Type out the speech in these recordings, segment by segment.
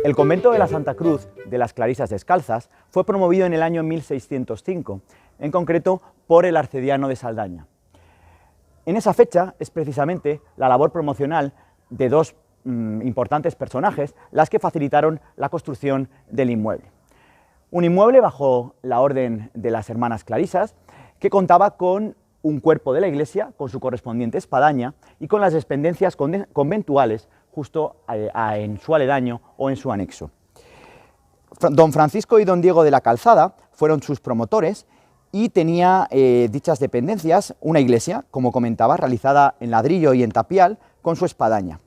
El convento de la Santa Cruz de las Clarisas Descalzas fue promovido en el año 1605, en concreto por el arcediano de Saldaña. En esa fecha es precisamente la labor promocional de dos importantes personajes las que facilitaron la construcción del inmueble. Un inmueble bajo la orden de las hermanas Clarisas que contaba con un cuerpo de la iglesia con su correspondiente espadaña y con las dependencias conventuales justo en su aledaño o en su anexo. Don Francisco y don Diego de la Calzada fueron sus promotores y tenía dichas dependencias una iglesia, como comentaba, realizada en ladrillo y en tapial con su espadaña.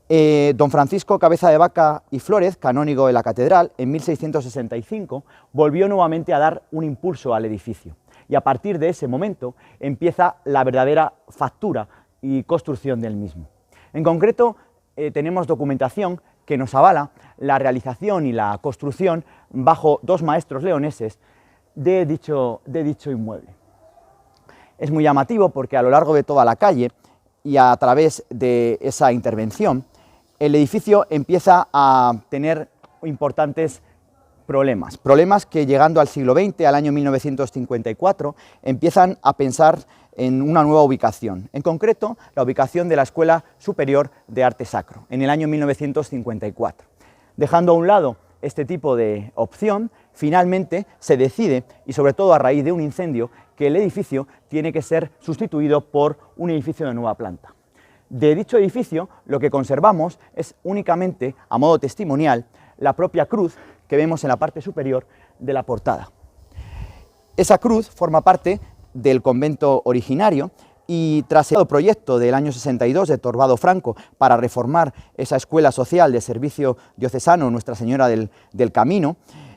Don Francisco Cabeza de Vaca y Flórez, canónigo de la catedral, en 1665 volvió nuevamente a dar un impulso al edificio y a partir de ese momento empieza la verdadera factura y construcción del mismo. En concreto, tenemos documentación que nos avala la realización y la construcción bajo dos maestros leoneses de dicho inmueble. Es muy llamativo porque a lo largo de toda la calle y a través de esa intervención, el edificio empieza a tener importantes problemas que llegando al siglo XX, al año 1954, empiezan a pensar en una nueva ubicación, en concreto la ubicación de la Escuela Superior de Arte Sacro, en el año 1954. Dejando a un lado este tipo de opción, finalmente se decide, y sobre todo a raíz de un incendio, que el edificio tiene que ser sustituido por un edificio de nueva planta. De dicho edificio, lo que conservamos es únicamente, a modo testimonial, la propia cruz que vemos en la parte superior de la portada. Esa cruz forma parte del convento originario y tras el proyecto del año 62 de Torbado Franco para reformar esa escuela social de servicio diocesano Nuestra Señora del Camino,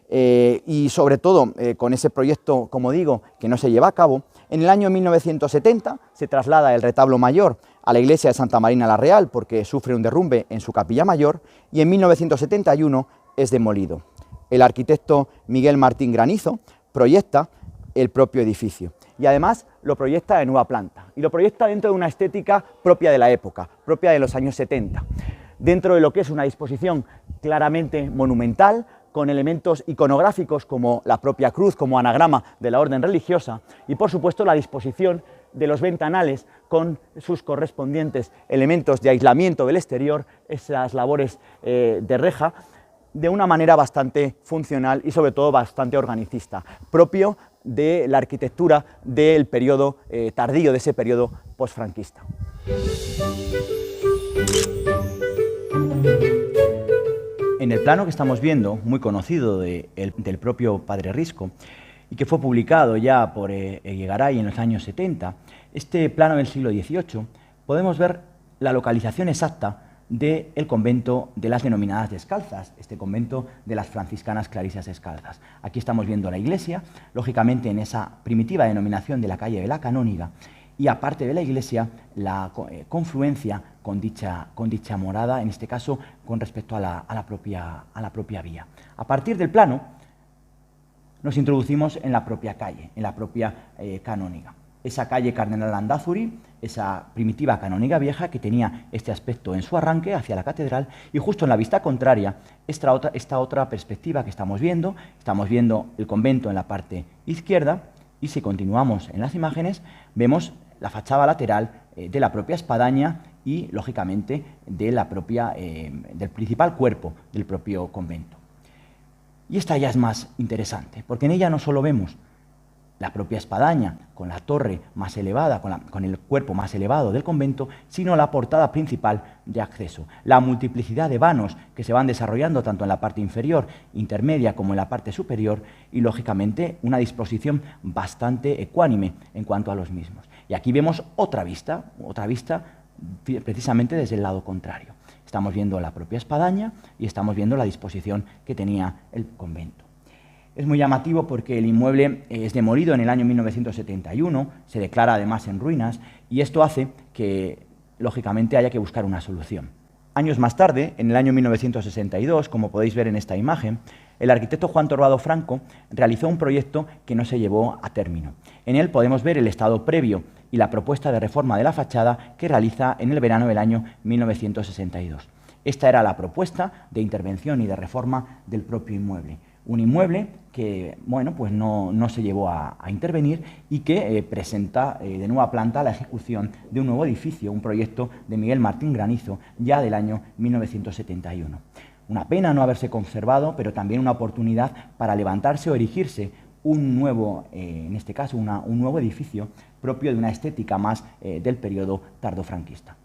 y sobre todo con ese proyecto, como digo, que no se lleva a cabo, en el año 1970 se traslada el retablo mayor a la iglesia de Santa Marina la Real porque sufre un derrumbe en su capilla mayor y en 1971 es demolido. El arquitecto Miguel Martín Granizo proyecta el propio edificio y además lo proyecta de nueva planta y lo proyecta dentro de una estética propia de la época, propia de los años 70, dentro de lo que es una disposición claramente monumental, con elementos iconográficos como la propia cruz, como anagrama de la orden religiosa y por supuesto la disposición de los ventanales con sus correspondientes elementos de aislamiento del exterior, esas labores de reja, de una manera bastante funcional y sobre todo bastante organicista, propio de la arquitectura del periodo tardío, de ese periodo posfranquista. En el plano que estamos viendo, muy conocido del propio padre Risco, y que fue publicado ya por Eguigaray en los años 70, este plano del siglo XVIII, podemos ver la localización exacta del convento de las denominadas descalzas, este convento de las franciscanas clarisas descalzas. Aquí estamos viendo la iglesia, lógicamente en esa primitiva denominación de la calle de la Canóniga, y aparte de la iglesia, la confluencia con dicha morada, en este caso con respecto a la propia vía. A partir del plano, nos introducimos en la propia calle, en la propia Canóniga. Esa calle Cardenal Landázuri, esa primitiva canóniga vieja que tenía este aspecto en su arranque hacia la catedral, y justo en la vista contraria esta otra perspectiva que estamos viendo el convento en la parte izquierda, y si continuamos en las imágenes vemos la fachada lateral de la propia espadaña y lógicamente del principal cuerpo del propio convento. Y esta ya es más interesante, porque en ella no solo vemos la propia espadaña con la torre más elevada, con el cuerpo más elevado del convento, sino la portada principal de acceso, la multiplicidad de vanos que se van desarrollando tanto en la parte inferior, intermedia como en la parte superior y lógicamente una disposición bastante ecuánime en cuanto a los mismos. Y aquí vemos otra vista precisamente desde el lado contrario. Estamos viendo la propia espadaña y estamos viendo la disposición que tenía el convento. Es muy llamativo porque el inmueble es demolido en el año 1971, se declara además en ruinas y esto hace que, lógicamente, haya que buscar una solución. Años más tarde, en el año 1962, como podéis ver en esta imagen, el arquitecto Juan Torbado Franco realizó un proyecto que no se llevó a término. En él podemos ver el estado previo y la propuesta de reforma de la fachada que realiza en el verano del año 1962. Esta era la propuesta de intervención y de reforma del propio inmueble. Un inmueble que, bueno, pues no se llevó a intervenir y que presenta de nueva planta la ejecución de un nuevo edificio, un proyecto de Miguel Martín Granizo, ya del año 1971. Una pena no haberse conservado, pero también una oportunidad para levantarse o erigirse un nuevo, en este caso, un nuevo edificio propio de una estética más del periodo tardofranquista.